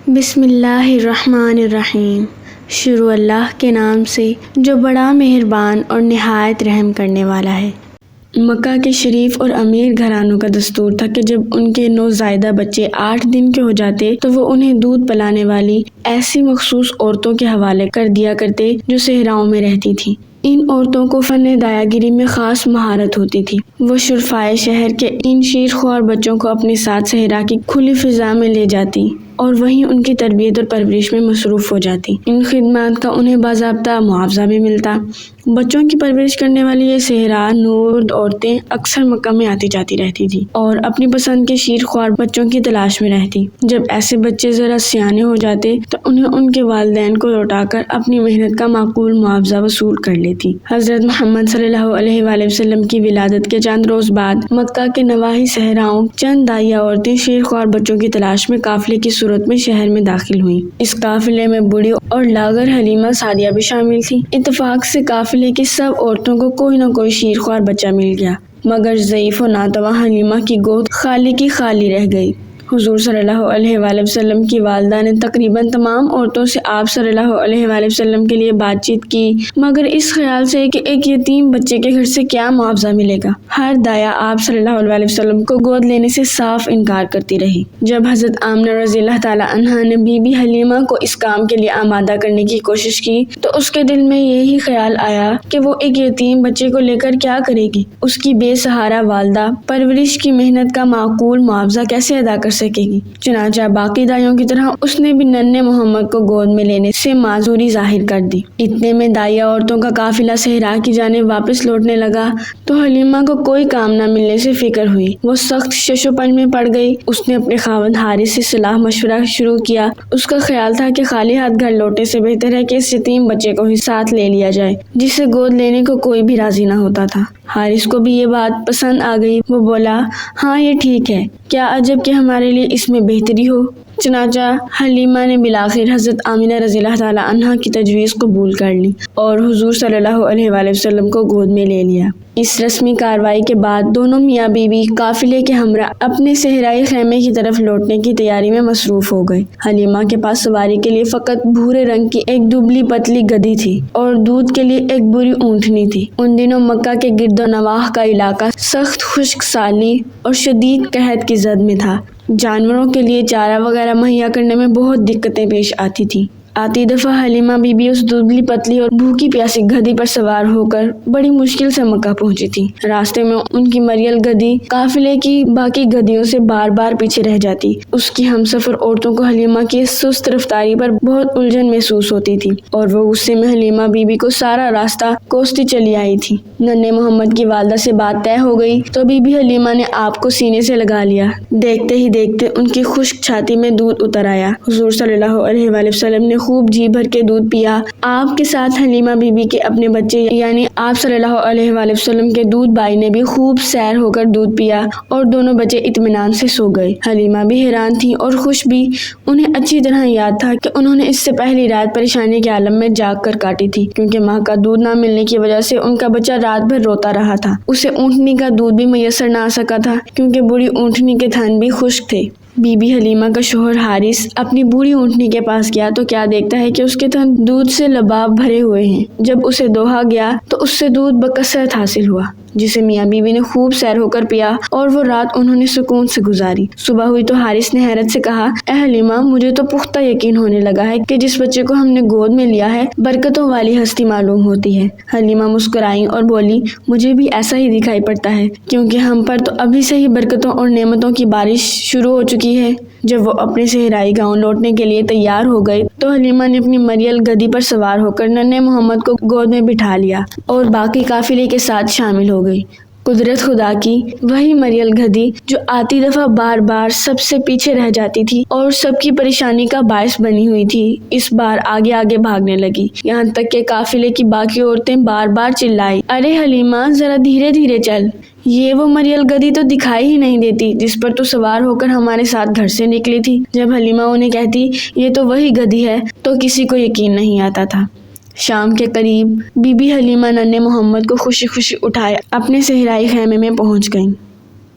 بسم اللہ الرحمن الرحیم۔ شروع اللہ کے نام سے جو بڑا مہربان اور نہایت رحم کرنے والا ہے۔ مکہ کے شریف اور امیر گھرانوں کا دستور تھا کہ جب ان کے نوزائیدہ بچے 8 دن کے ہو جاتے تو وہ انہیں دودھ پلانے والی ایسی مخصوص عورتوں کے حوالے کر دیا کرتے جو صحراؤں میں رہتی تھیں۔ ان عورتوں کو فن دایا گیری میں خاص مہارت ہوتی تھی۔ وہ شرفائے شہر کے ان شیرخوار بچوں کو اپنے ساتھ صحرا کی کھلی فضا میں لے جاتی اور وہیں ان کی تربیت اور پرورش میں مصروف ہو جاتی۔ ان خدمات کا انہیں باضابطہ معاوضہ بھی ملتا۔ بچوں کی پرورش کرنے والی یہ صحرا نورد عورتیں اکثر مکہ میں آتی جاتی رہتی تھی اور اپنی پسند کے شیرخوار بچوں کی تلاش میں رہتی۔ جب ایسے بچے ذرا سیانے ہو جاتے تو انہیں ان کے والدین کو لوٹا کر اپنی محنت کا معقول معاوضہ وصول کر لیتی۔ حضرت محمد صلی اللہ علیہ وآلہ وسلم کی ولادت کے چند روز بعد مکہ کے نواحی صحراؤں چند دائیہ عورتیں شیرخوار بچوں کی تلاش میں قافلے کی صورت میں شہر میں داخل ہوئیں۔ اس قافلے میں بوڑھی اور لاغر حلیمہ سعدیہ بھی شامل تھی۔ اتفاق سے قافلے کی سب عورتوں کو کوئی نہ کوئی شیرخوار بچہ مل گیا، مگر ضعیف و ناتواں حلیمہ کی گود خالی کی خالی رہ گئی۔ حضور صلی اللہ علیہ وآلہ وسلم کی والدہ نے تقریباً تمام عورتوں سے آپ صلی اللہ علیہ وآلہ وسلم کے لیے بات چیت کی، مگر اس خیال سے کہ ایک یتیم بچے کے گھر سے کیا معاوضہ ملے گا۔ ہر دایا آپ صلی اللہ علیہ وسلم کو گود لینے سے صاف انکار کرتی رہی۔ جب حضرت آمنہ رضی اللہ تعالیٰ عنہا نے بی بی حلیمہ کو اس کام کے لیے آمادہ کرنے کی کوشش کی تو اس کے دل میں یہی خیال آیا کہ وہ ایک یتیم بچے کو لے کر کیا کرے گی۔ اس کی بے سہارا والدہ پرورش کی محنت کا معقول معاوضہ کیسے ادا کر سکے گی؟ چنانچہ باقی دائیوں کی طرح اس نے بھی ننھے محمد کو گود میں لینے سے معذوری ظاہر کر دی۔ اتنے میں دائیہ عورتوں کا قافلہ صحرا کی جانب واپس لوٹنے لگا تو حلیمہ کو کوئی کام نہ ملنے سے فکر ہوئی۔ وہ سخت شش و پنج میں پڑ گئی۔ اس نے اپنے خاوند حارث سے صلاح مشورہ شروع کیا۔ اس کا خیال تھا کہ خالی ہاتھ گھر لوٹنے سے بہتر ہے کہ اس یتیم بچے کو ہی ساتھ لے لیا جائے جسے گود لینے کو کوئی بھی راضی نہ ہوتا تھا۔ حارث کو بھی یہ بات پسند آ گئی۔ وہ بولا، ہاں یہ ٹھیک ہے، کیا عجب کہ ہمارے لیے اس میں بہتری ہو۔ چنانچہ حلیمہ نے بالآخر حضرت آمنہ رضی اللہ تعالیٰ عنہا کی تجویز قبول کر لی اور حضور صلی اللہ علیہ وآلہ وسلم کو گود میں لے لیا۔ اس رسمی کارروائی کے بعد دونوں میاں بیوی قافلے کے ہمراہ اپنے صحرائی خیمے کی طرف لوٹنے کی تیاری میں مصروف ہو گئے۔ حلیمہ کے پاس سواری کے لیے فقط بھورے رنگ کی ایک دبلی پتلی گدھی تھی اور دودھ کے لیے ایک بری اونٹنی تھی۔ ان دنوں مکہ کے گرد و نواح کا علاقہ سخت خشک سالی اور شدید قحط کی زد میں تھا۔ جانوروں کے لیے چارہ وغیرہ مہیا کرنے میں بہت دقتیں پیش آتی تھیں۔ آتی دفعہ حلیمہ بی بی اس دبلی پتلی اور بھوکی پیاسی گدھی پر سوار ہو کر بڑی مشکل سے مکہ پہنچی تھی۔ راستے میں ان کی مریل گدھی قافلے کی باقی گدھیوں سے بار بار پیچھے رہ جاتی۔ اس کی ہمسفر عورتوں کو حلیمہ کی اس سست رفتاری پر بہت الجھن محسوس ہوتی تھی اور وہ غصے میں حلیمہ بی بی کو سارا راستہ کوستی چلی آئی تھی۔ ننھے محمد کی والدہ سے بات طے ہو گئی تو بی بی حلیمہ نے آپ کو سینے سے لگا لیا۔ دیکھتے ہی دیکھتے ان کی خشک چھاتی میں دودھ اتر آیا۔ حضور صلی اللہ علیہ وآلہ وسلم نے خوب جی بھر کے دودھ پیا۔ آپ کے ساتھ حلیمہ بی بی کے اپنے بچے یعنی آپ صلی اللہ علیہ وآلہ وسلم کے دودھ بائی نے بھی خوب سیر ہو کر دودھ پیا اور دونوں بچے اطمینان سے سو گئے۔ حلیمہ بھی حیران تھی اور خوش بھی۔ انہیں اچھی طرح یاد تھا کہ انہوں نے اس سے پہلی رات پریشانی کے عالم میں جاگ کر کاٹی تھی، کیونکہ ماں کا دودھ نہ ملنے کی وجہ سے ان کا بچہ رات بھر روتا رہا تھا۔ اسے اونٹنی کا دودھ بھی میسر نہ آ سکا تھا کیونکہ بوڑھی اونٹنی کے تھن بھی خشک تھے۔ بی بی حلیمہ کا شوہر حارث اپنی بوڑھی اونٹنی کے پاس گیا تو کیا دیکھتا ہے کہ اس کے تھن دودھ سے لباب بھرے ہوئے ہیں۔ جب اسے دوہا گیا تو اس سے دودھ بکثرت حاصل ہوا، جسے میاں بیوی نے خوب سیر ہو کر پیا اور وہ رات انہوں نے سکون سے گزاری۔ صبح ہوئی تو حارث نے حیرت سے کہا، اے حلیمہ، مجھے تو پختہ یقین ہونے لگا ہے کہ جس بچے کو ہم نے گود میں لیا ہے برکتوں والی ہستی معلوم ہوتی ہے۔ حلیمہ مسکرائیں اور بولی، مجھے بھی ایسا ہی دکھائی پڑتا ہے، کیونکہ ہم پر تو ابھی سے ہی برکتوں اور نعمتوں کی بارش شروع ہو چکی ہے۔ جب وہ اپنے صحرائی گاؤں لوٹنے کے لیے تیار ہو گئے تو حلیمہ نے اپنی مریل گدھی پر سوار ہو کر ننھے محمد کو گود میں بٹھا لیا اور باقی قافلے کے ساتھ شامل ہو گئی۔ قدرت خدا کی، وہی مریل گدھی جو آتی دفعہ بار بار سب سے پیچھے رہ جاتی تھی اور سب کی پریشانی کا باعث بنی ہوئی تھی، اس بار آگے آگے بھاگنے لگی، یہاں تک کہ قافلے کی باقی عورتیں بار بار چلائی، ارے حلیمہ، ذرا دھیرے دھیرے چل، یہ وہ مریل گدھی تو دکھائی ہی نہیں دیتی جس پر تو سوار ہو کر ہمارے ساتھ گھر سے نکلی تھی۔ جب حلیمہ انہیں کہتی یہ تو وہی گدھی ہے تو کسی کو یقین نہیں آتا تھا۔ شام کے قریب بی بی حلیمہ ننھے محمد کو خوشی خوشی اٹھائے اپنے صحرائی خیمے میں پہنچ گئیں۔